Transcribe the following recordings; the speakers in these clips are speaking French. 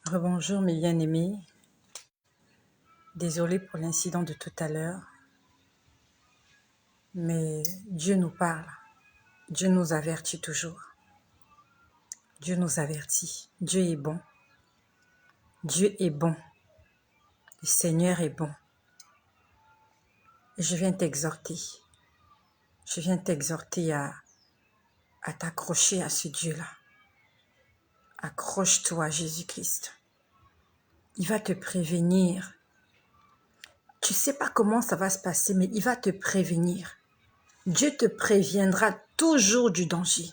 Rebonjour mes bien-aimés, désolé pour l'incident de tout à l'heure, mais Dieu nous parle, Dieu nous avertit toujours, Dieu nous avertit, Dieu est bon, Dieu est bon, le Seigneur est bon. Et je viens t'exhorter à t'accrocher à ce Dieu-là. Accroche-toi à Jésus-Christ. Il va te prévenir. Tu ne sais pas comment ça va se passer, mais il va te prévenir. Dieu te préviendra toujours du danger.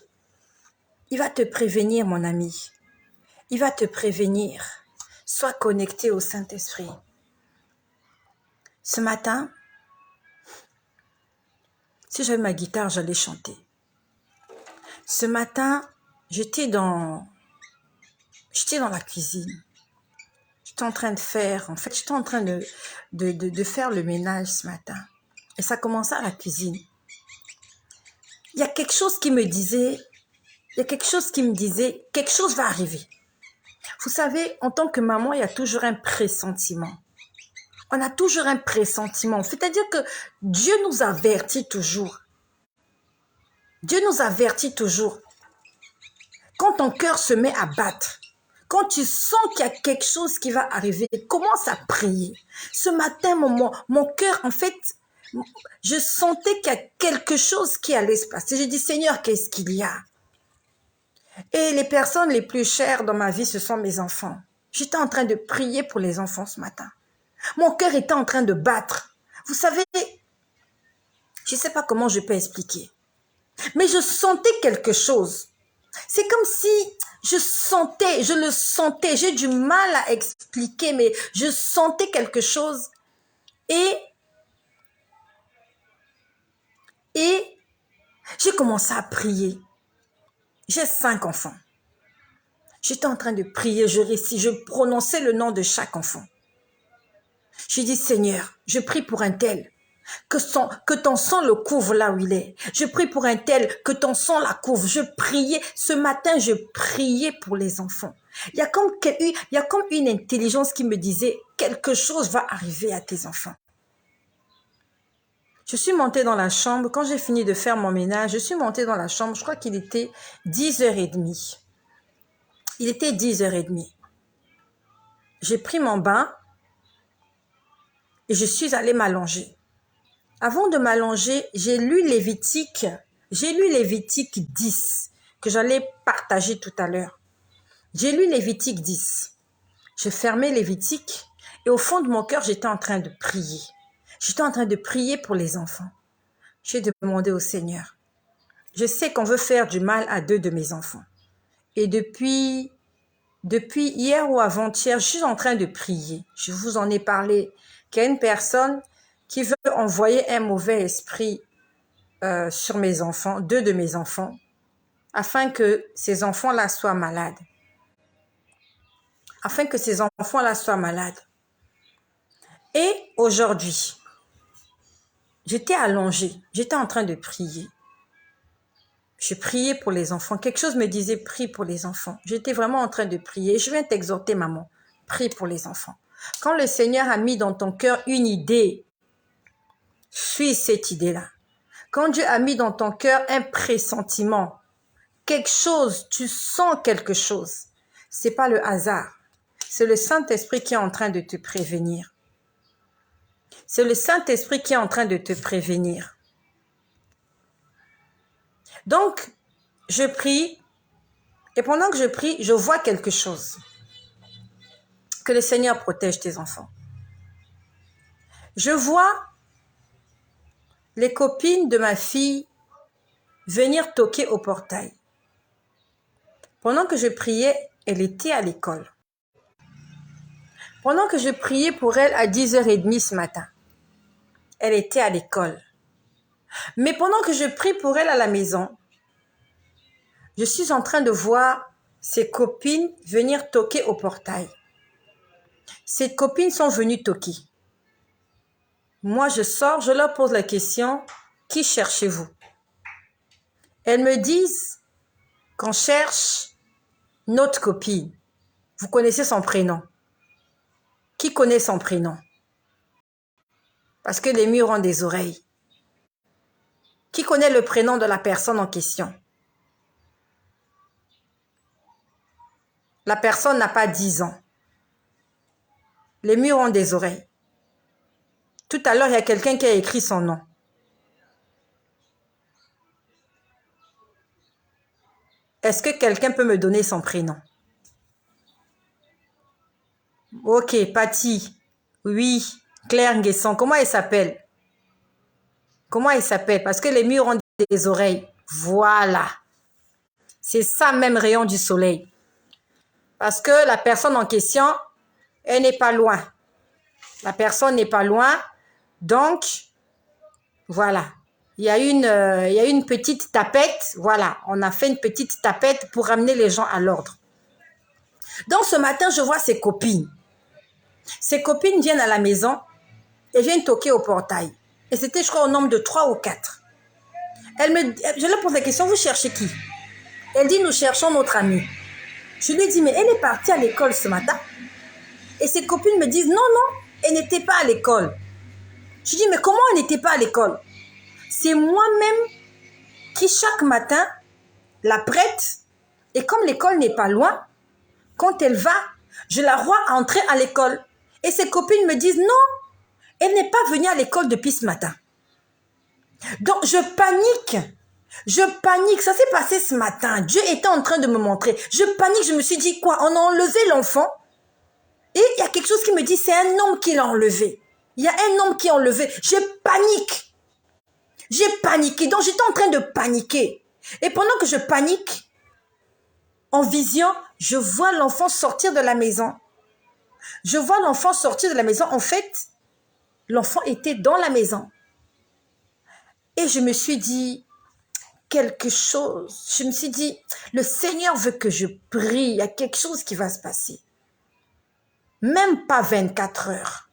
Il va te prévenir, mon ami. Il va te prévenir. Sois connecté au Saint-Esprit. Ce matin, si j'avais ma guitare, j'allais chanter. Ce matin, j'étais dans la cuisine. J'étais en train de faire, j'étais en train de faire le ménage ce matin. Et ça commençait à la cuisine. Il y a quelque chose qui me disait, quelque chose va arriver. Vous savez, en tant que maman, il y a toujours un pressentiment. On a toujours un pressentiment. C'est-à-dire que Dieu nous avertit toujours. Dieu nous avertit toujours. Quand ton cœur se met à battre, quand tu sens qu'il y a quelque chose qui va arriver, commence à prier. Ce matin, mon cœur, en fait, je sentais qu'il y a quelque chose qui allait se passer. J'ai dit, Seigneur, qu'est-ce qu'il y a? Et les personnes les plus chères dans ma vie, ce sont mes enfants. J'étais en train de prier pour les enfants ce matin. Mon cœur était en train de battre. Vous savez, je ne sais pas comment je peux expliquer. Mais je sentais quelque chose. C'est comme si je le sentais. J'ai du mal à expliquer, mais je sentais quelque chose. Et j'ai commencé à prier. J'ai 5 enfants. J'étais en train de prier, je prononçais le nom de chaque enfant. J'ai dit, Seigneur, je prie pour un tel, que ton sang le couvre là où il est. Je prie pour un tel, que ton sang la couvre. Je priais, ce matin, je priais pour les enfants. Il y a comme une intelligence qui me disait, quelque chose va arriver à tes enfants. Je suis montée dans la chambre, quand j'ai fini de faire mon ménage, je suis montée dans la chambre, je crois qu'il était 10h30. Il était 10h30. J'ai pris mon bain et je suis allée m'allonger. Avant de m'allonger, j'ai lu Lévitique 10 que j'allais partager tout à l'heure. J'ai lu Lévitique 10. J'ai fermé Lévitique et au fond de mon cœur, j'étais en train de prier. J'étais en train de prier pour les enfants. J'ai demandé au Seigneur. Je sais qu'on veut faire du mal à 2 de mes enfants. Et depuis hier ou avant-hier, je suis en train de prier. Je vous en ai parlé. Qu'il y a une personne qui veut envoyer un mauvais esprit sur mes enfants, 2 de mes enfants, afin que ces enfants-là soient malades. Et aujourd'hui, j'étais allongée, j'étais en train de prier. Je priais pour les enfants. Quelque chose me disait, prie pour les enfants. J'étais vraiment en train de prier. Je viens t'exhorter, maman. Prie pour les enfants. Quand le Seigneur a mis dans ton cœur une idée, suis cette idée-là. Quand Dieu a mis dans ton cœur un pressentiment, quelque chose, tu sens quelque chose, c'est pas le hasard. C'est le Saint-Esprit qui est en train de te prévenir. C'est le Saint-Esprit qui est en train de te prévenir. Donc, je prie, et pendant que je prie, je vois quelque chose. Que le Seigneur protège tes enfants. Je vois les copines de ma fille venir toquer au portail. Pendant que je priais, elle était à l'école. Pendant que je priais pour elle à 10h30 ce matin, elle était à l'école. Mais pendant que je prie pour elle à la maison, je suis en train de voir ses copines venir toquer au portail. Ces copines sont venues toquer. Moi, je sors, je leur pose la question, qui cherchez-vous? Elles me disent qu'on cherche notre copine. Vous connaissez son prénom? Qui connaît son prénom? Parce que les murs ont des oreilles. Qui connaît le prénom de la personne en question? La personne n'a pas 10 ans. Les murs ont des oreilles. Tout à l'heure, il y a quelqu'un qui a écrit son nom. Est-ce que quelqu'un peut me donner son prénom? Ok, Patty. Oui. Claire Nguesson. Comment elle s'appelle? Comment elle s'appelle? Parce que les murs ont des oreilles. Voilà. C'est ça même rayon du soleil. Parce que la personne en question, elle n'est pas loin. La personne n'est pas loin. Donc, voilà. Il y a une petite tapette. Voilà. On a fait une petite tapette pour ramener les gens à l'ordre. Donc, ce matin, je vois ses copines. Ses copines viennent à la maison et viennent toquer au portail. Et c'était, je crois, au nombre de 3 ou 4. Je leur pose la question, vous cherchez qui? Elle dit, nous cherchons notre amie. Je lui ai dit, mais elle est partie à l'école ce matin. Et ses copines me disent, non, non, elle n'était pas à l'école. Je dis, mais comment elle n'était pas à l'école? C'est moi-même qui, chaque matin, la prête. Et comme l'école n'est pas loin, quand elle va, je la vois entrer à l'école. Et ses copines me disent, non, elle n'est pas venue à l'école depuis ce matin. Donc, je panique. Je panique. Ça s'est passé ce matin. Dieu était en train de me montrer. Je panique. Je me suis dit, quoi? On a enlevé l'enfant. Et il y a quelque chose qui me dit, c'est un homme qui l'a enlevé. Il y a un homme qui a enlevé. Je panique. J'ai paniqué. Donc, j'étais en train de paniquer. Et pendant que je panique, en vision, je vois l'enfant sortir de la maison. Je vois l'enfant sortir de la maison. En fait, l'enfant était dans la maison. Et je me suis dit quelque chose. Je me suis dit, le Seigneur veut que je prie. Il y a quelque chose qui va se passer. Même pas 24 heures.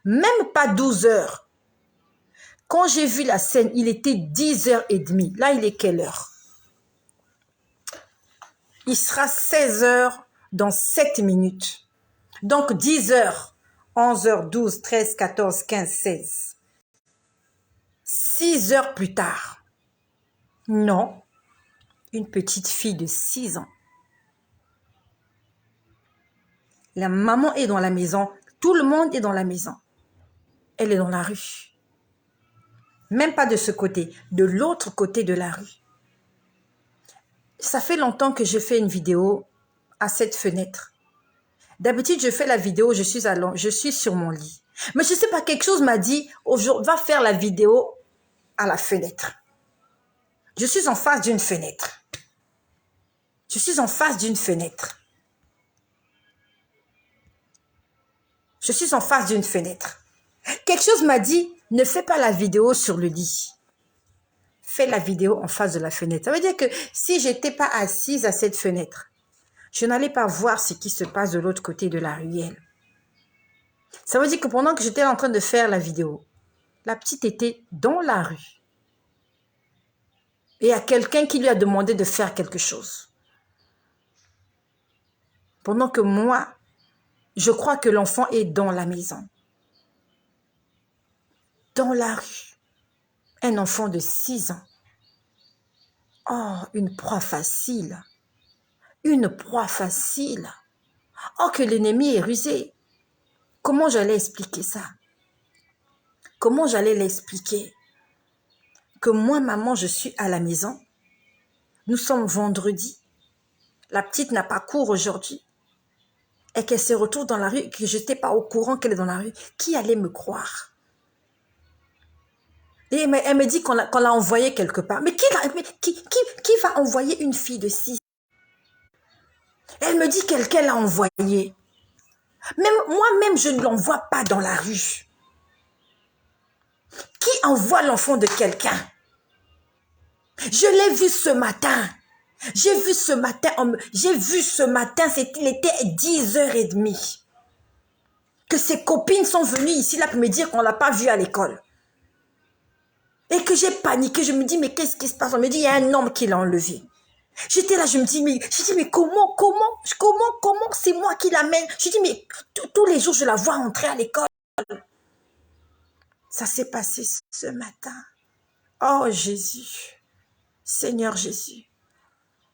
Même pas 12 heures. Quand j'ai vu la scène, il était 10h30. Là, il est quelle heure? Il sera 16h dans 7 minutes. Donc 10h, 11h, 12, 13, 14, 15, 16. 6 heures plus tard. Non, une petite fille de 6 ans. La maman est dans la maison. Tout le monde est dans la maison. Elle est dans la rue. Même pas de ce côté, de l'autre côté de la rue. Ça fait longtemps que je fais une vidéo à cette fenêtre. D'habitude, je fais la vidéo, je suis sur mon lit. Mais je ne sais pas, quelque chose m'a dit, aujourd'hui, va faire la vidéo à la fenêtre. Je suis en face d'une fenêtre. Je suis en face d'une fenêtre. Je suis en face d'une fenêtre. Quelque chose m'a dit, ne fais pas la vidéo sur le lit. Fais la vidéo en face de la fenêtre. Ça veut dire que si je n'étais pas assise à cette fenêtre, je n'allais pas voir ce qui se passe de l'autre côté de la ruelle. Ça veut dire que pendant que j'étais en train de faire la vidéo, la petite était dans la rue. Et il y a quelqu'un qui lui a demandé de faire quelque chose. Pendant que moi, je crois que l'enfant est dans la maison. Dans la rue. Un enfant de 6 ans. Oh, une proie facile. Une proie facile. Oh, que l'ennemi est rusé. Comment j'allais expliquer ça? Comment j'allais l'expliquer? Que moi, maman, je suis à la maison. Nous sommes vendredi. La petite n'a pas cours aujourd'hui. Et qu'elle se retrouve dans la rue et que je n'étais pas au courant qu'elle est dans la rue. Qui allait me croire? Et elle me dit qu'on l'a envoyée quelque part. Mais qui va envoyer une fille de 6 ans? Elle me dit quelqu'un l'a envoyée. Même moi-même, je ne l'envoie pas dans la rue. Qui envoie l'enfant de quelqu'un? Je l'ai vu ce matin. J'ai vu ce matin, il était 10h30. Que ses copines sont venues ici là pour me dire qu'on ne l'a pas vu à l'école. Et que j'ai paniqué, je me dis, mais qu'est-ce qui se passe? On me dit, il y a un homme qui l'a enlevé. J'étais là, je me dis, mais comment c'est moi qui l'amène? Je dis, mais tous les jours, je la vois entrer à l'école. Ça s'est passé ce matin. Oh Jésus, Seigneur Jésus.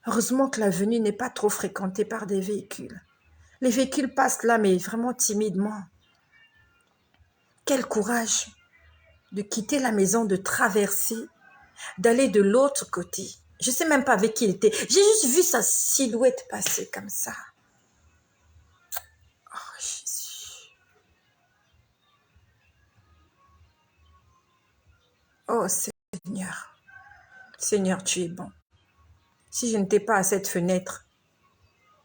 Heureusement que l'avenue n'est pas trop fréquentée par des véhicules. Les véhicules passent là, mais vraiment timidement. Quel courage de quitter la maison, de traverser, d'aller de l'autre côté. Je ne sais même pas avec qui il était. J'ai juste vu sa silhouette passer comme ça. Oh Jésus. Oh Seigneur. Seigneur, tu es bon. Si je n'étais pas à cette fenêtre,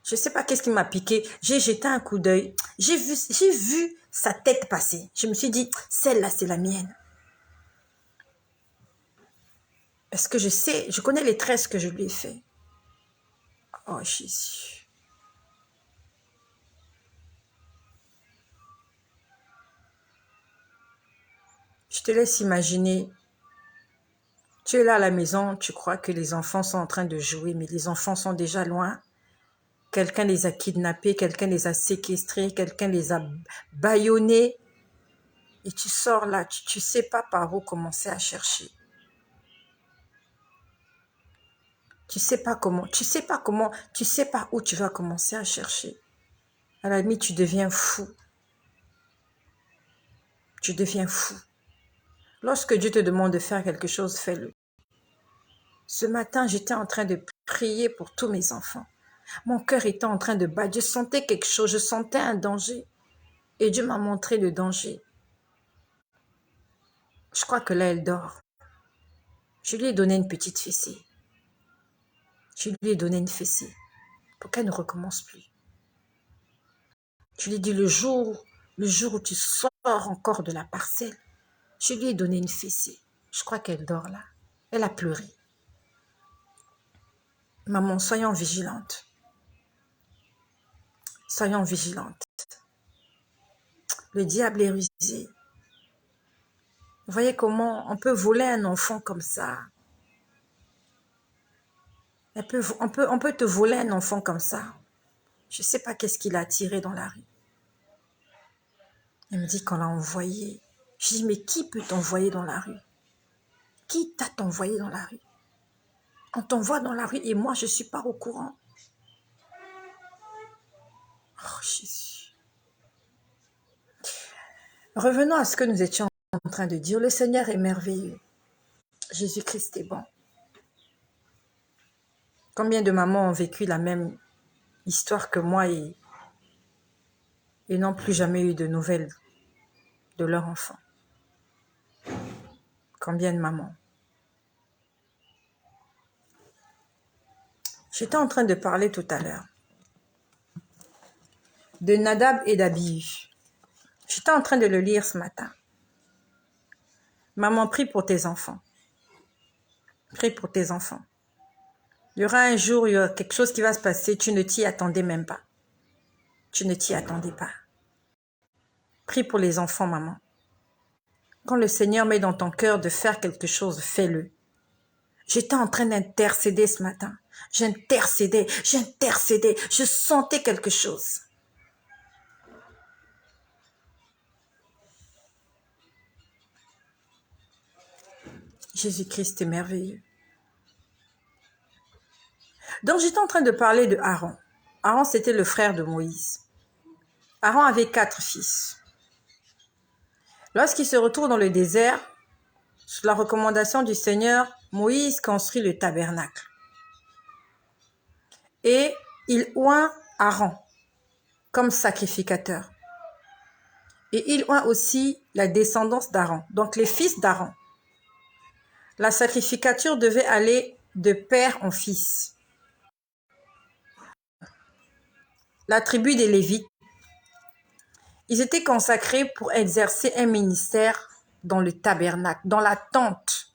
je ne sais pas qu'est-ce qui m'a piqué. J'ai jeté un coup d'œil. J'ai vu sa tête passer. Je me suis dit, celle-là, c'est la mienne. Parce que je connais les tresses que je lui ai fait. Oh Jésus. Je te laisse imaginer. Tu es là à la maison, tu crois que les enfants sont en train de jouer, mais les enfants sont déjà loin. Quelqu'un les a kidnappés, quelqu'un les a séquestrés, quelqu'un les a bâillonnés. Et tu sors là, tu ne sais pas par où commencer à chercher. Tu sais pas où tu vas commencer à chercher. À la limite, tu deviens fou. Tu deviens fou. Lorsque Dieu te demande de faire quelque chose, fais-le. Ce matin, j'étais en train de prier pour tous mes enfants. Mon cœur était en train de battre. Je sentais quelque chose, je sentais un danger. Et Dieu m'a montré le danger. Je crois que là, elle dort. Je lui ai donné une petite fessée. Je lui ai donné une fessée pour qu'elle ne recommence plus. Je lui ai dit le jour où tu sors encore de la parcelle, je lui ai donné une fessée. Je crois qu'elle dort là. Elle a pleuré. Maman, soyons vigilantes. Soyons vigilantes. Le diable est rusé. Vous voyez comment on peut voler un enfant comme ça. On peut te voler un enfant comme ça. Je ne sais pas qu'est-ce qu'il a tiré dans la rue. Elle me dit qu'on l'a envoyé. Je dis, mais qui peut t'envoyer dans la rue? Qui t'a envoyé dans la rue? On t'envoie dans la rue et moi, je ne suis pas au courant. Oh Jésus. Revenons à ce que nous étions en train de dire. Le Seigneur est merveilleux. Jésus-Christ est bon. Combien de mamans ont vécu la même histoire que moi et n'ont plus jamais eu de nouvelles de leur enfant? Combien de mamans? J'étais en train de parler tout à l'heure de Nadab et d'Abihu. J'étais en train de le lire ce matin. Maman, prie pour tes enfants. Prie pour tes enfants. Il y aura un jour, il y aura quelque chose qui va se passer, tu ne t'y attendais même pas. Tu ne t'y attendais pas. Prie pour les enfants, maman. Quand le Seigneur met dans ton cœur de faire quelque chose, fais-le. J'étais en train d'intercéder ce matin. J'intercédais. Je sentais quelque chose. Jésus-Christ est merveilleux. Donc, j'étais en train de parler de Aaron. Aaron, c'était le frère de Moïse. Aaron avait 4 fils. Lorsqu'il se retrouve dans le désert, sous la recommandation du Seigneur, Moïse construit le tabernacle. Et il oint Aaron comme sacrificateur. Et il oint aussi la descendance d'Aaron, donc les fils d'Aaron. La sacrificature devait aller de père en fils. La tribu des Lévites, ils étaient consacrés pour exercer un ministère dans le tabernacle, dans la tente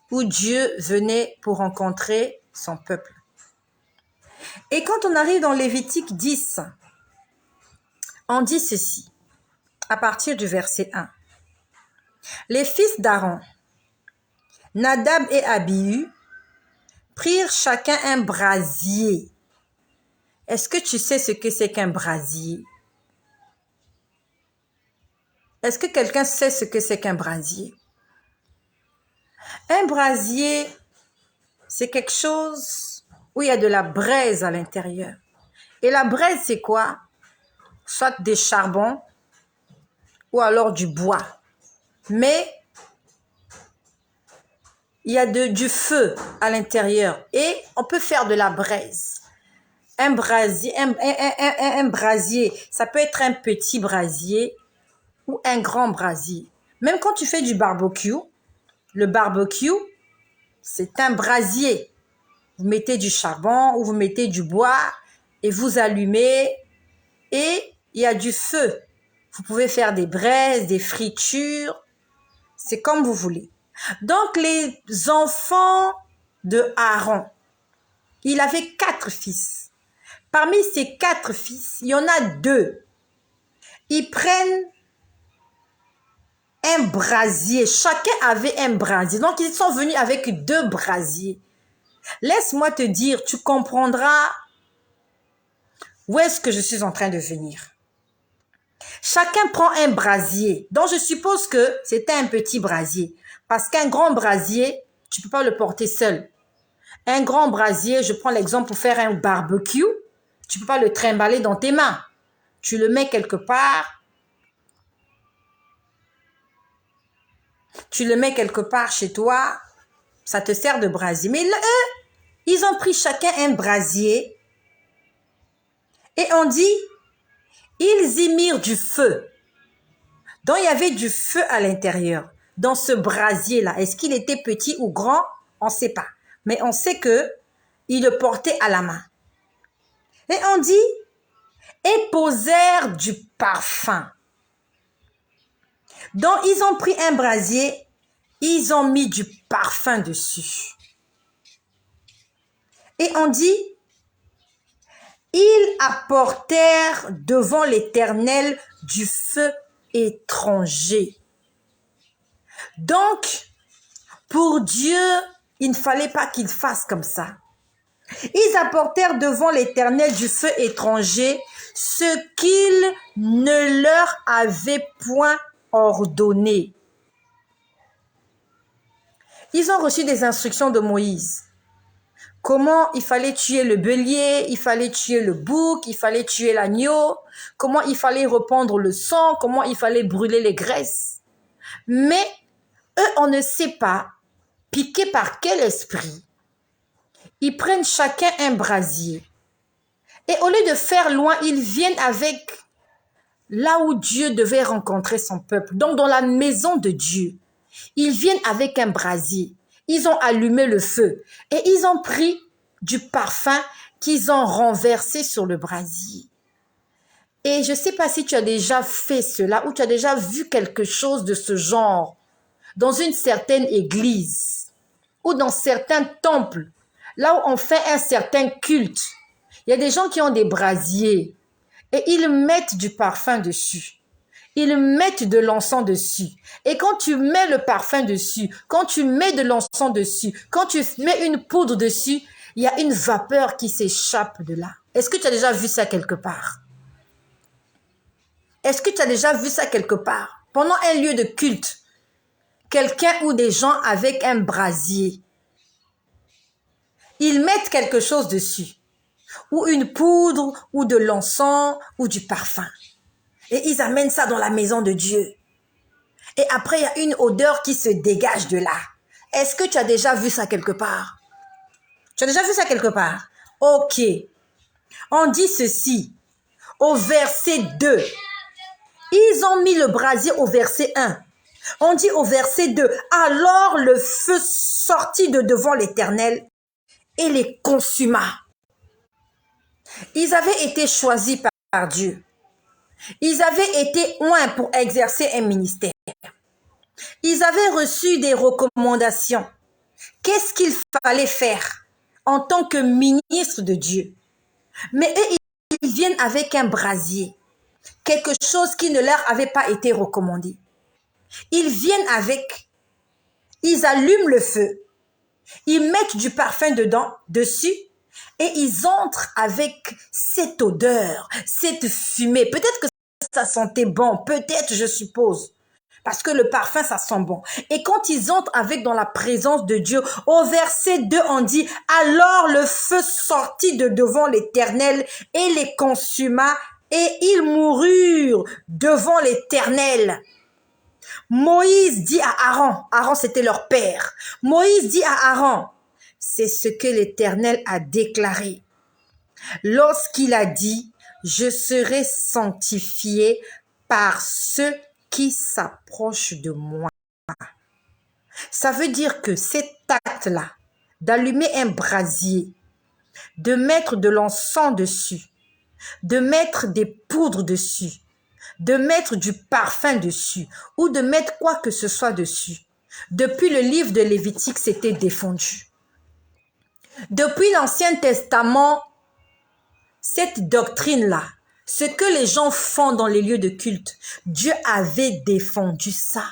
où Dieu venait pour rencontrer son peuple. Et quand on arrive dans Lévitique 10, on dit ceci, à partir du verset 1. Les fils d'Aaron, Nadab et Abihu, prirent chacun un brasier. Est-ce que tu sais ce que c'est qu'un brasier? Est-ce que quelqu'un sait ce que c'est qu'un brasier? Un brasier, c'est quelque chose où il y a de la braise à l'intérieur. Et la braise, c'est quoi? Soit des charbons ou alors du bois. Mais il y a du feu à l'intérieur et on peut faire de la braise. Un brasier, un brasier, ça peut être un petit brasier ou un grand brasier. Même quand tu fais du barbecue, le barbecue, c'est un brasier. Vous mettez du charbon ou vous mettez du bois et vous allumez et il y a du feu. Vous pouvez faire des braises, des fritures, c'est comme vous voulez. Donc les enfants de Aaron, il avait 4 fils. Parmi ces 4 fils, il y en a 2. Ils prennent un brasier. Chacun avait un brasier. Donc, ils sont venus avec 2 brasiers. Laisse-moi te dire, tu comprendras où est-ce que je suis en train de venir. Chacun prend un brasier. Donc, je suppose que c'était un petit brasier. Parce qu'un grand brasier, tu ne peux pas le porter seul. Un grand brasier, je prends l'exemple pour faire un barbecue, tu ne peux pas le trimballer dans tes mains. Tu le mets quelque part. Tu le mets quelque part chez toi. Ça te sert de brasier. Mais là, eux, ils ont pris chacun un brasier. Et on dit, ils y mirent du feu. Donc, il y avait du feu à l'intérieur. Dans ce brasier-là. Est-ce qu'il était petit ou grand? On ne sait pas. Mais on sait que ils le portaient à la main. Et on dit, et posèrent du parfum. Donc, ils ont pris un brasier, ils ont mis du parfum dessus. Et on dit, ils apportèrent devant l'Éternel du feu étranger. Donc, pour Dieu, il ne fallait pas qu'il fasse comme ça. Ils apportèrent devant l'Éternel du feu étranger ce qu'il ne leur avait point ordonné. Ils ont reçu des instructions de Moïse. Comment il fallait tuer le bélier, il fallait tuer le bouc, il fallait tuer l'agneau, comment il fallait répandre le sang, comment il fallait brûler les graisses. Mais eux, on ne sait pas, piqués par quel esprit, ils prennent chacun un brasier. Et au lieu de faire loin, ils viennent avec là où Dieu devait rencontrer son peuple, donc dans la maison de Dieu. Ils viennent avec un brasier. Ils ont allumé le feu et ils ont pris du parfum qu'ils ont renversé sur le brasier. Et je ne sais pas si tu as déjà fait cela ou tu as déjà vu quelque chose de ce genre dans une certaine église ou dans certains temples, là où on fait un certain culte. Il y a des gens qui ont des brasiers et ils mettent du parfum dessus. Ils mettent de l'encens dessus. Et quand tu mets le parfum dessus, quand tu mets de l'encens dessus, quand tu mets une poudre dessus, il y a une vapeur qui s'échappe de là. Est-ce que tu as déjà vu ça quelque part? Est-ce que tu as déjà vu ça quelque part? Pendant un lieu de culte, quelqu'un ou des gens avec un brasier, ils mettent quelque chose dessus. Ou une poudre, ou de l'encens, ou du parfum. Et ils amènent ça dans la maison de Dieu. Et après, il y a une odeur qui se dégage de là. Est-ce que tu as déjà vu ça quelque part? Tu as déjà vu ça quelque part? Ok. On dit ceci. Au verset 2. Ils ont mis le brasier au verset 1. On dit au verset 2. Alors le feu sortit de devant l'Éternel et les consuma. Ils avaient été choisis par Dieu. Ils avaient été oints pour exercer un ministère. Ils avaient reçu des recommandations. Qu'est-ce qu'il fallait faire en tant que ministre de Dieu? Mais eux, ils viennent avec un brasier. Quelque chose qui ne leur avait pas été recommandé. Ils viennent avec, ils allument le feu. Ils mettent du parfum dedans, dessus, et ils entrent avec cette odeur, cette fumée. Peut-être que ça sentait bon, peut-être, je suppose. Parce que le parfum, ça sent bon. Et quand ils entrent avec dans la présence de Dieu, au verset 2, on dit, alors le feu sortit de devant l'Éternel et les consuma, et ils moururent devant l'Éternel. Moïse dit à Aaron, Aaron c'était leur père, Moïse dit à Aaron, c'est ce que l'Éternel a déclaré. Lorsqu'il a dit, je serai sanctifié par ceux qui s'approchent de moi. Ça veut dire que cet acte-là, d'allumer un brasier, de mettre de l'encens dessus, de mettre des poudres dessus, de mettre du parfum dessus ou de mettre quoi que ce soit dessus. Depuis le livre de Lévitique, c'était défendu. Depuis l'Ancien Testament, cette doctrine-là, ce que les gens font dans les lieux de culte, Dieu avait défendu ça.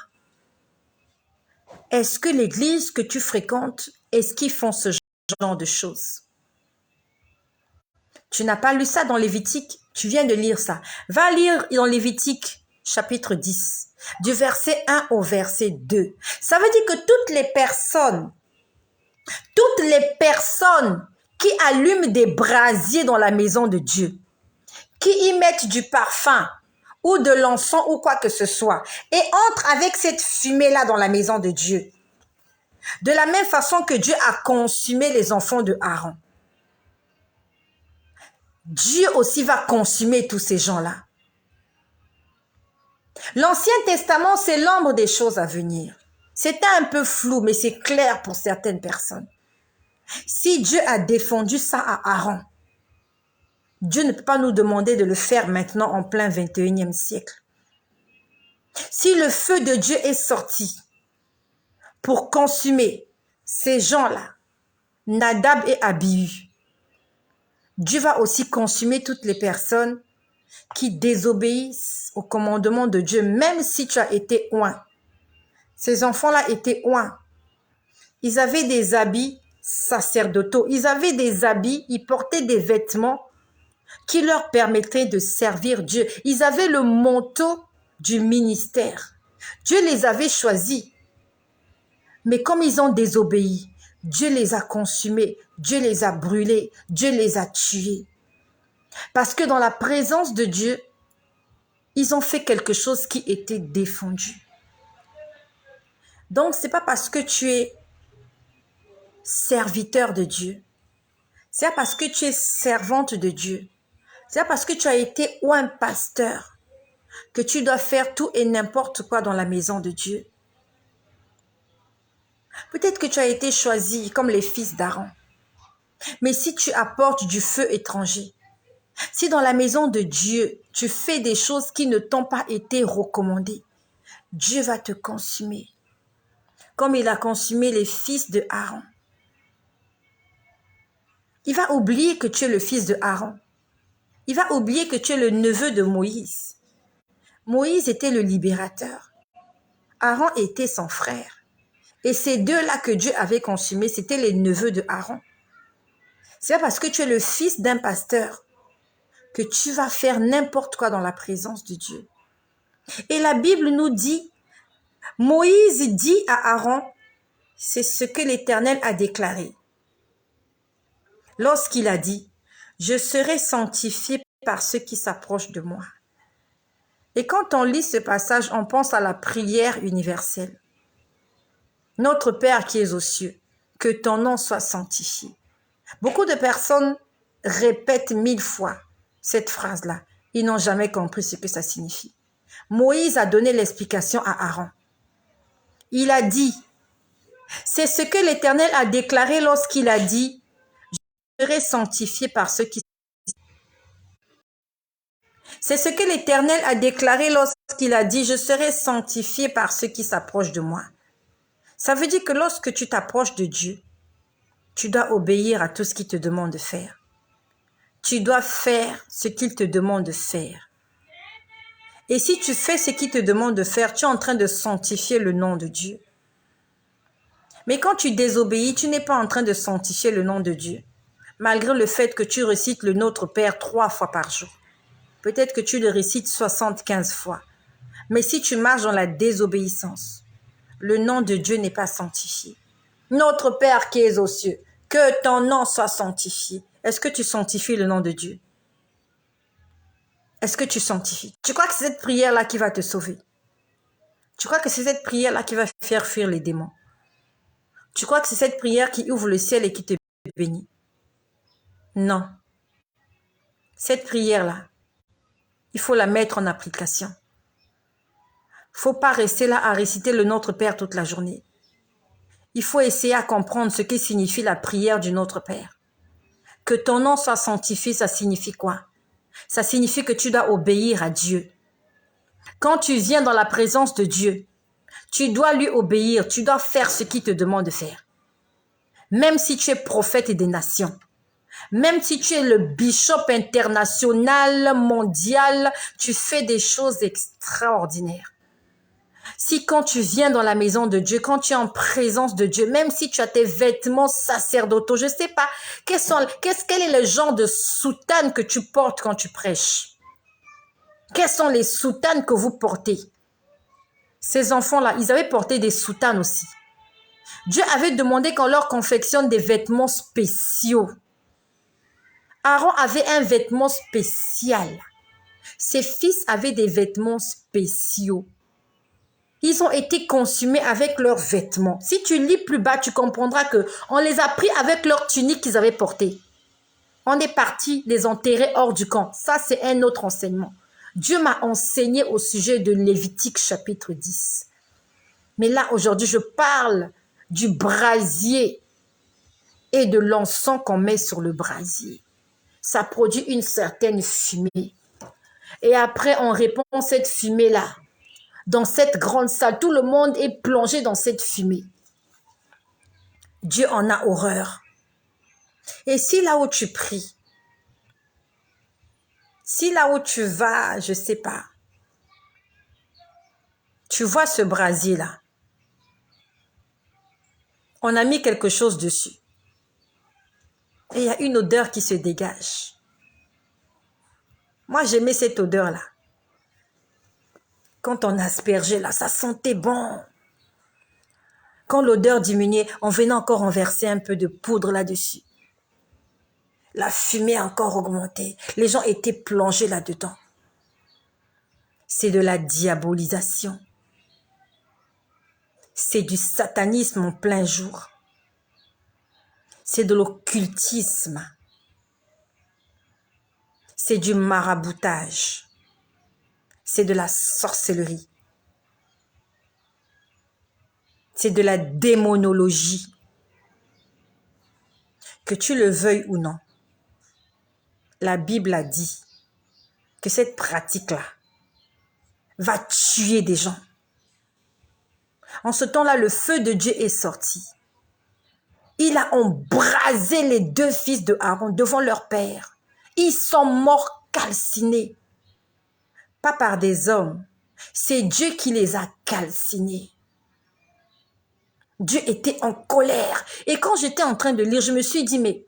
Est-ce que l'église que tu fréquentes, est-ce qu'ils font ce genre de choses? Tu n'as pas lu ça dans Lévitique? Tu viens de lire ça. Va lire dans Lévitique chapitre 10, du verset 1 au verset 2. Ça veut dire que toutes les personnes qui allument des brasiers dans la maison de Dieu, qui y mettent du parfum ou de l'encens ou quoi que ce soit, et entrent avec cette fumée-là dans la maison de Dieu, de la même façon que Dieu a consumé les enfants de Aaron, Dieu aussi va consumer tous ces gens-là. L'Ancien Testament, c'est l'ombre des choses à venir. C'était un peu flou, mais c'est clair pour certaines personnes. Si Dieu a défendu ça à Aaron, Dieu ne peut pas nous demander de le faire maintenant en plein 21e siècle. Si le feu de Dieu est sorti pour consumer ces gens-là, Nadab et Abihu, Dieu va aussi consumer toutes les personnes qui désobéissent au commandement de Dieu, même si tu as été oint. Ces enfants-là étaient oints. Ils avaient des habits sacerdotaux. Ils avaient des habits, ils portaient des vêtements qui leur permettaient de servir Dieu. Ils avaient le manteau du ministère. Dieu les avait choisis. Mais comme ils ont désobéi, Dieu les a consumés, Dieu les a brûlés, Dieu les a tués. Parce que dans la présence de Dieu, ils ont fait quelque chose qui était défendu. Donc, ce n'est pas parce que tu es serviteur de Dieu, c'est pas parce que tu es servante de Dieu, c'est pas parce que tu as été ou un pasteur que tu dois faire tout et n'importe quoi dans la maison de Dieu. Peut-être que tu as été choisi comme les fils d'Aaron. Mais si tu apportes du feu étranger, si dans la maison de Dieu, tu fais des choses qui ne t'ont pas été recommandées, Dieu va te consumer. Comme il a consumé les fils de Aaron. Il va oublier que tu es le fils de Aaron. Il va oublier que tu es le neveu de Moïse. Moïse était le libérateur. Aaron était son frère. Et ces deux-là que Dieu avait consumés, c'était les neveux de Aaron. C'est parce que tu es le fils d'un pasteur que tu vas faire n'importe quoi dans la présence de Dieu. Et la Bible nous dit, Moïse dit à Aaron, c'est ce que l'Éternel a déclaré. Lorsqu'il a dit, je serai sanctifié par ceux qui s'approchent de moi. Et quand on lit ce passage, on pense à la prière universelle. Notre Père qui es aux cieux, que ton nom soit sanctifié. Beaucoup de personnes répètent 1000 fois cette phrase-là. Ils n'ont jamais compris ce que ça signifie. Moïse a donné l'explication à Aaron. Il a dit, c'est ce que l'Éternel a déclaré lorsqu'il a dit, je serai sanctifié par ceux qui... C'est ce que l'Éternel a déclaré lorsqu'il a dit, je serai sanctifié par ceux qui s'approchent de moi. Ça veut dire que lorsque tu t'approches de Dieu, tu dois obéir à tout ce qu'il te demande de faire. Tu dois faire ce qu'il te demande de faire. Et si tu fais ce qu'il te demande de faire, tu es en train de sanctifier le nom de Dieu. Mais quand tu désobéis, tu n'es pas en train de sanctifier le nom de Dieu. Malgré le fait que tu récites le Notre Père 3 fois par jour. Peut-être que tu le récites 75 fois. Mais si tu marches dans la désobéissance, le nom de Dieu n'est pas sanctifié. Notre Père qui es aux cieux, que ton nom soit sanctifié. Est-ce que tu sanctifies le nom de Dieu? Est-ce que tu sanctifies? Tu crois que c'est cette prière-là qui va te sauver? Tu crois que c'est cette prière-là qui va faire fuir les démons? Tu crois que c'est cette prière qui ouvre le ciel et qui te bénit? Non. Cette prière-là, il faut la mettre en application. Il ne faut pas rester là à réciter le Notre Père toute la journée. Il faut essayer à comprendre ce que signifie la prière du Notre Père. Que ton nom soit sanctifié, ça signifie quoi? Ça signifie que tu dois obéir à Dieu. Quand tu viens dans la présence de Dieu, tu dois lui obéir, tu dois faire ce qu'il te demande de faire. Même si tu es prophète des nations, même si tu es le bishop international, mondial, tu fais des choses extraordinaires. Si quand tu viens dans la maison de Dieu, quand tu es en présence de Dieu, même si tu as tes vêtements sacerdotaux, je ne sais pas, quel est le genre de soutane que tu portes quand tu prêches? Quelles sont les soutanes que vous portez? Ces enfants-là, ils avaient porté des soutanes aussi. Dieu avait demandé qu'on leur confectionne des vêtements spéciaux. Aaron avait un vêtement spécial. Ses fils avaient des vêtements spéciaux. Ils ont été consumés avec leurs vêtements. Si tu lis plus bas, tu comprendras qu'on les a pris avec leurs tuniques qu'ils avaient portées. On est parti les enterrer hors du camp. Ça, c'est un autre enseignement. Dieu m'a enseigné au sujet de Lévitique chapitre 10. Mais là, aujourd'hui, je parle du brasier et de l'encens qu'on met sur le brasier. Ça produit une certaine fumée. Et après, on répand cette fumée-là dans cette grande salle. Tout le monde est plongé dans cette fumée. Dieu en a horreur. Et si là où tu pries, si là où tu vas, je ne sais pas, tu vois ce brasier-là, on a mis quelque chose dessus. Et il y a une odeur qui se dégage. Moi, j'aimais cette odeur-là. Quand on aspergeait là, ça sentait bon. Quand l'odeur diminuait, on venait encore renverser un peu de poudre là-dessus. La fumée a encore augmenté. Les gens étaient plongés là-dedans. C'est de la diabolisation. C'est du satanisme en plein jour. C'est de l'occultisme. C'est du maraboutage. C'est de la sorcellerie. C'est de la démonologie. Que tu le veuilles ou non, la Bible a dit que cette pratique-là va tuer des gens. En ce temps-là, le feu de Dieu est sorti. Il a embrasé les deux fils de Aaron devant leur père. Ils sont morts calcinés. Pas par des hommes. C'est Dieu qui les a calcinés. Dieu était en colère. Et quand j'étais en train de lire, je me suis dit, mais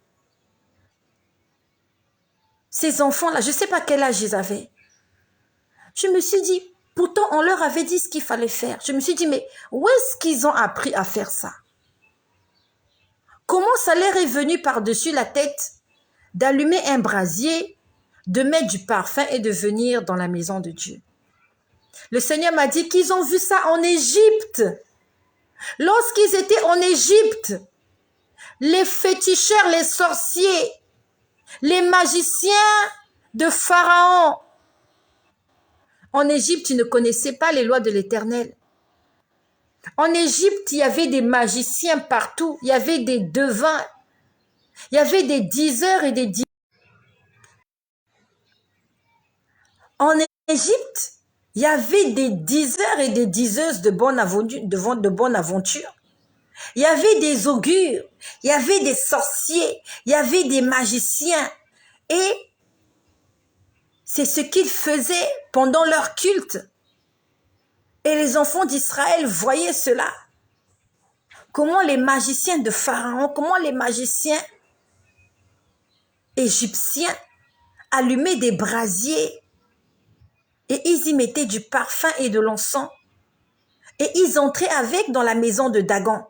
ces enfants-là, je ne sais pas quel âge ils avaient. Je me suis dit, pourtant on leur avait dit ce qu'il fallait faire. Je me suis dit, mais où est-ce qu'ils ont appris à faire ça? Comment ça leur est venu par-dessus la tête d'allumer un brasier, de mettre du parfum et de venir dans la maison de Dieu? Le Seigneur m'a dit qu'ils ont vu ça en Égypte. Lorsqu'ils étaient en Égypte, les féticheurs, les sorciers, les magiciens de Pharaon, en Égypte, ils ne connaissaient pas les lois de l'Éternel. En Égypte, il y avait des magiciens partout. Il y avait des devins. Il y avait des diseurs et des diseurs. En Égypte, il y avait des diseurs et des diseuses de bonne aventure. Il y avait des augures. Il y avait des sorciers. Il y avait des magiciens. Et c'est ce qu'ils faisaient pendant leur culte. Et les enfants d'Israël voyaient cela. comment les magiciens de Pharaon, comment les magiciens égyptiens allumaient des brasiers et ils y mettaient du parfum et de l'encens. Et ils entraient avec dans la maison de Dagon.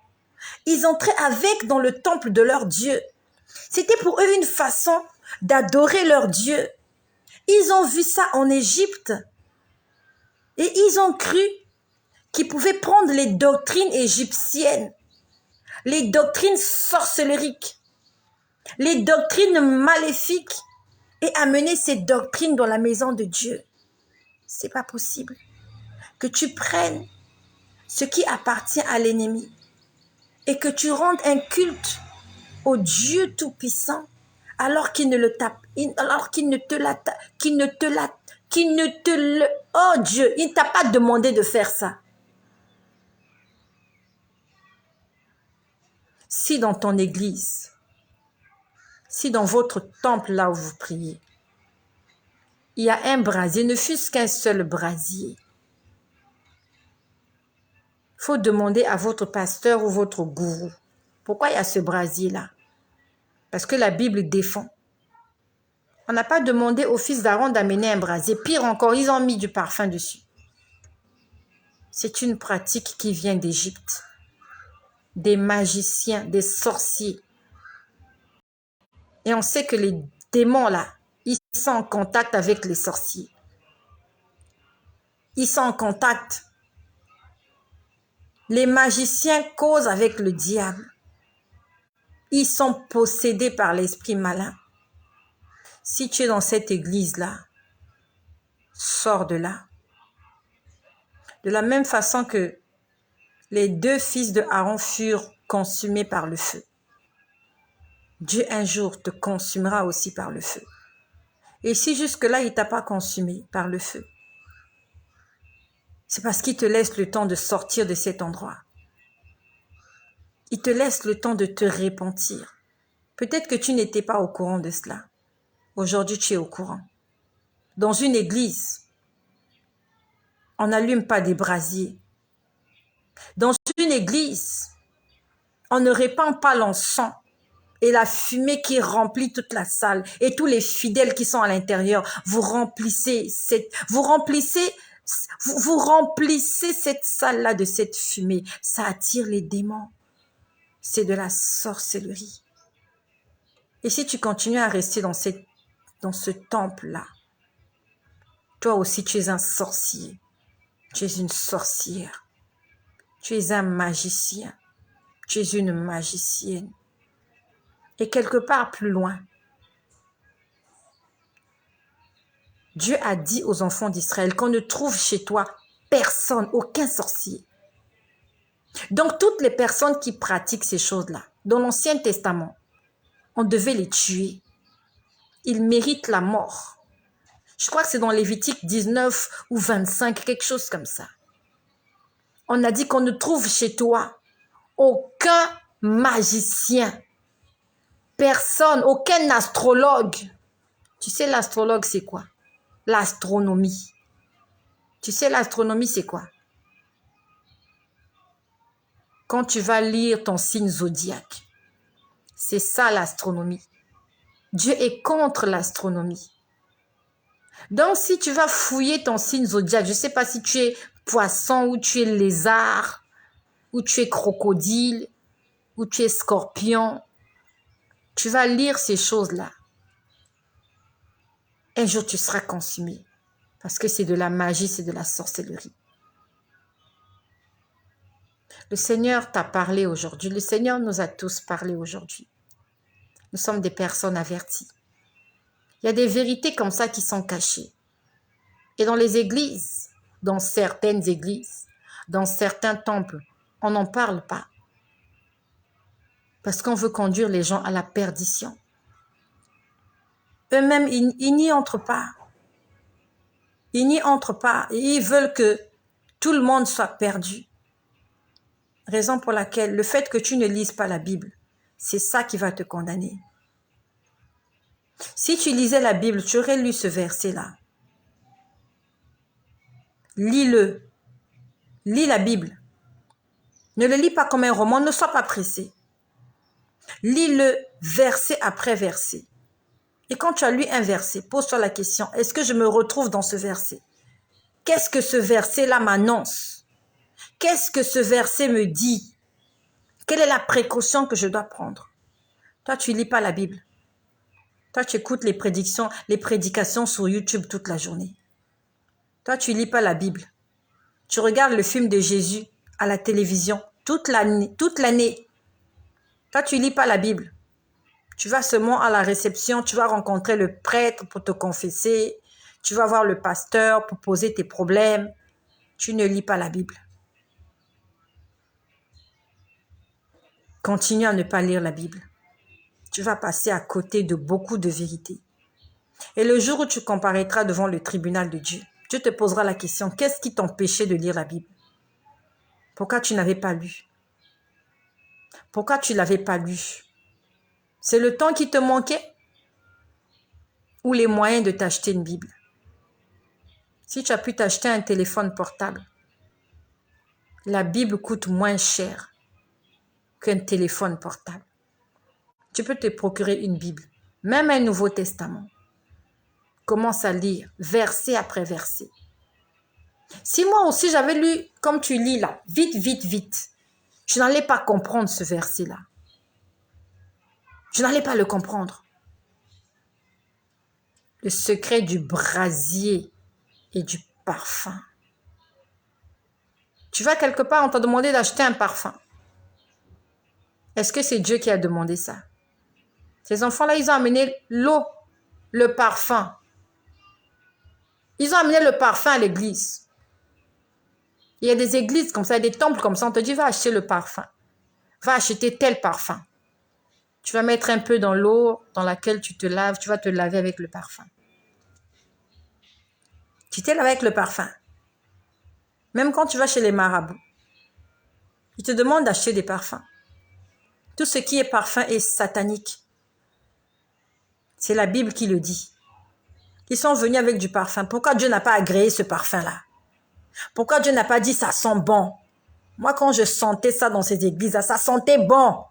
Ils entraient avec dans le temple de leur Dieu. C'était pour eux une façon d'adorer leur Dieu. Ils ont vu ça en Égypte et ils ont cru qu'ils pouvaient prendre les doctrines égyptiennes, les doctrines sorcelleriques, les doctrines maléfiques et amener ces doctrines dans la maison de Dieu. C'est pas possible que tu prennes ce qui appartient à l'ennemi et que tu rendes un culte au Dieu Tout-Puissant alors qu'il ne le tape, alors qu'il ne te la, oh Dieu, il ne t'a pas demandé de faire ça. Si dans ton église, si dans votre temple là où vous priez, il y a un brasier, ne fût-ce qu'un seul brasier, il faut demander à votre pasteur ou votre gourou, pourquoi il y a ce brasier là? Parce que la Bible défend. On n'a pas demandé au fils d'Aaron d'amener un brasier. Pire encore, ils ont mis du parfum dessus. C'est une pratique qui vient d'Égypte. Des magiciens, des sorciers. Et on sait que les démons là, ils sont en contact avec les sorciers. Ils sont en contact. Les magiciens causent avec le diable. Ils sont possédés par l'esprit malin. Si tu es dans cette église-là, sors de là. De la même façon que les 2 fils de Aaron furent consumés par le feu. Dieu un jour te consumera aussi par le feu. Et si jusque-là, il ne t'a pas consumé par le feu, c'est parce qu'il te laisse le temps de sortir de cet endroit. Il te laisse le temps de te repentir. Peut-être que tu n'étais pas au courant de cela. Aujourd'hui, tu es au courant. Dans une église, on n'allume pas des brasiers. Dans une église, on ne répand pas l'encens et la fumée qui remplit toute la salle et tous les fidèles qui sont à l'intérieur. Vous remplissez cette salle-là de cette fumée. Ça attire les démons. C'est de la sorcellerie. Et si tu continues à rester dans ce temple-là, toi aussi tu es un sorcier. Tu es une sorcière. Tu es un magicien. Tu es une magicienne. Et quelque part plus loin, Dieu a dit aux enfants d'Israël qu'on ne trouve chez toi personne, aucun sorcier. Donc toutes les personnes qui pratiquent ces choses-là, dans l'Ancien Testament, on devait les tuer. Ils méritent la mort. Je crois que c'est dans Lévitique 19 ou 25, quelque chose comme ça. On a dit qu'on ne trouve chez toi aucun magicien, personne, aucun astrologue. Tu sais l'astrologue c'est quoi? L'astronomie. Tu sais l'astronomie c'est quoi? Quand tu vas lire ton signe zodiaque, c'est ça l'astronomie. Dieu est contre l'astronomie. Donc si tu vas fouiller ton signe zodiaque, je ne sais pas si tu es poisson ou tu es lézard, ou tu es crocodile, ou tu es scorpion, tu vas lire ces choses-là. Un jour, tu seras consumé. Parce que c'est de la magie, c'est de la sorcellerie. Le Seigneur t'a parlé aujourd'hui. Le Seigneur nous a tous parlé aujourd'hui. Nous sommes des personnes averties. Il y a des vérités comme ça qui sont cachées. Et dans les églises, dans certaines églises, dans certains temples, on n'en parle pas. Parce qu'on veut conduire les gens à la perdition. Eux-mêmes, ils n'y entrent pas. Ils n'y entrent pas. Et ils veulent que tout le monde soit perdu. Raison pour laquelle le fait que tu ne lises pas la Bible, c'est ça qui va te condamner. Si tu lisais la Bible, tu aurais lu ce verset-là. Lis-le. Lis la Bible. Ne le lis pas comme un roman, ne sois pas pressé. Lis-le verset après verset. Et quand tu as lu un verset, pose-toi la question, est-ce que je me retrouve dans ce verset? Qu'est-ce que ce verset-là m'annonce? Qu'est-ce que ce verset me dit? Quelle est la précaution que je dois prendre? Toi, tu ne lis pas la Bible. Toi, tu écoutes les prédications sur YouTube toute la journée. Toi, tu ne lis pas la Bible. Tu regardes le film de Jésus à la télévision toute l'année. Toi, tu ne lis pas la Bible. Tu vas seulement à la réception, tu vas rencontrer le prêtre pour te confesser, tu vas voir le pasteur pour poser tes problèmes. Tu ne lis pas la Bible. Continue à ne pas lire la Bible. Tu vas passer à côté de beaucoup de vérités. Et le jour où tu comparaîtras devant le tribunal de Dieu, Dieu te posera la question, qu'est-ce qui t'empêchait de lire la Bible? Pourquoi tu n'avais pas lu? Pourquoi tu ne l'avais pas lu? C'est le temps qui te manquait? Ou les moyens de t'acheter une Bible? Si tu as pu t'acheter un téléphone portable, la Bible coûte moins cher qu'un téléphone portable. Tu peux te procurer une Bible, même un Nouveau Testament. Commence à lire verset après verset. Si moi aussi j'avais lu comme tu lis là, vite, je n'allais pas comprendre ce verset-là. Je n'allais pas le comprendre. Le secret du brasier et du parfum. Tu vas quelque part, on t'a demandé d'acheter un parfum. Est-ce que c'est Dieu qui a demandé ça? Ces enfants-là, ils ont amené l'eau, le parfum. Ils ont amené le parfum à l'église. Il y a des églises comme ça, des temples comme ça, on te dit va acheter le parfum. Va acheter tel parfum. Tu vas mettre un peu dans l'eau dans laquelle tu te laves, tu vas te laver avec le parfum. Tu t'es lavé avec le parfum. Même quand tu vas chez les marabouts, ils te demandent d'acheter des parfums. Tout ce qui est parfum est satanique. C'est la Bible qui le dit. Ils sont venus avec du parfum. Pourquoi Dieu n'a pas agréé ce parfum-là? Pourquoi Dieu n'a pas dit ça sent bon? Moi, quand je sentais ça dans ces églises-là, ça sentait bon.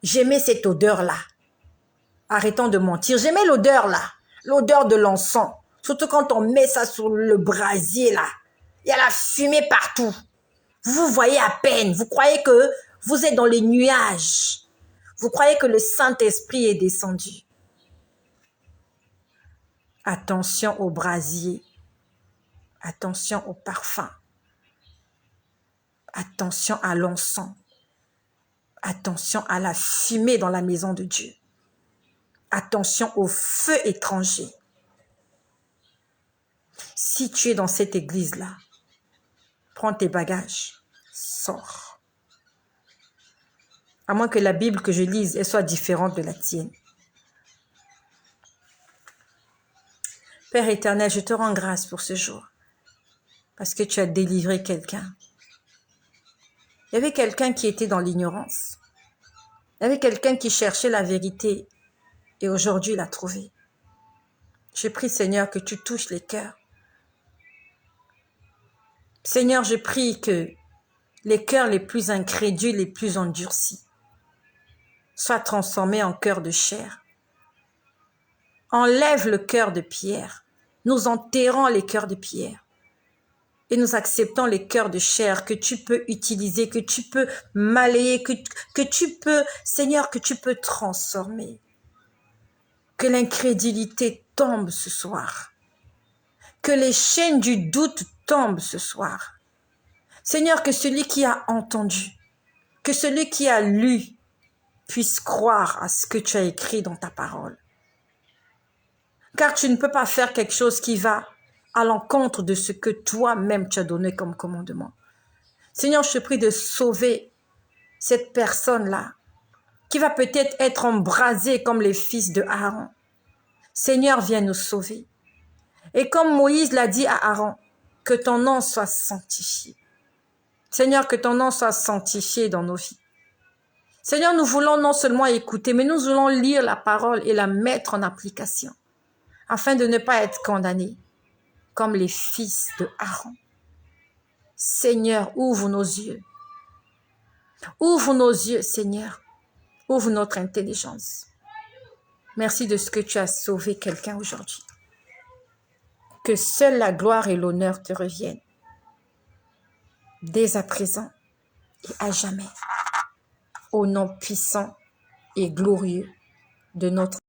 J'aimais cette odeur-là. Arrêtons de mentir. J'aimais l'odeur-là. L'odeur de l'encens. Surtout quand on met ça sur le brasier, là. Il y a la fumée partout. Vous voyez à peine. Vous croyez que vous êtes dans les nuages. Vous croyez que le Saint-Esprit est descendu. Attention au brasier. Attention au parfum. Attention à l'encens. Attention à la fumée dans la maison de Dieu. Attention au feu étranger. Si tu es dans cette église-là, prends tes bagages, sors. À moins que la Bible que je lise elle soit différente de la tienne. Père éternel, je te rends grâce pour ce jour. Parce que tu as délivré quelqu'un. Il y avait quelqu'un qui était dans l'ignorance. Il y avait quelqu'un qui cherchait la vérité. Et aujourd'hui, il l'a trouvé. Je prie, Seigneur, que tu touches les cœurs. Seigneur, je prie que les cœurs les plus incrédules, les plus endurcis, soient transformés en cœurs de chair. Enlève le cœur de pierre. Nous enterrons les cœurs de pierre. Et nous acceptons les cœurs de chair que tu peux utiliser, que tu peux malayer, que tu peux, Seigneur, que tu peux transformer. Que l'incrédulité tombe ce soir. Que les chaînes du doute tombent ce soir. Seigneur, que celui qui a entendu, que celui qui a lu puisse croire à ce que tu as écrit dans ta parole. Car tu ne peux pas faire quelque chose qui va à l'encontre de ce que toi-même tu as donné comme commandement. Seigneur, je te prie de sauver cette personne-là qui va peut-être être embrasée comme les fils de Aaron. Seigneur, viens nous sauver. Et comme Moïse l'a dit à Aaron, que ton nom soit sanctifié. Seigneur, que ton nom soit sanctifié dans nos vies. Seigneur, nous voulons non seulement écouter, mais nous voulons lire la parole et la mettre en application, afin de ne pas être condamnés, comme les fils de Aaron. Seigneur, ouvre nos yeux. Ouvre nos yeux, Seigneur. Ouvre notre intelligence. Merci de ce que tu as sauvé quelqu'un aujourd'hui. Que seule la gloire et l'honneur te reviennent. Dès à présent et à jamais. Au nom puissant et glorieux de notre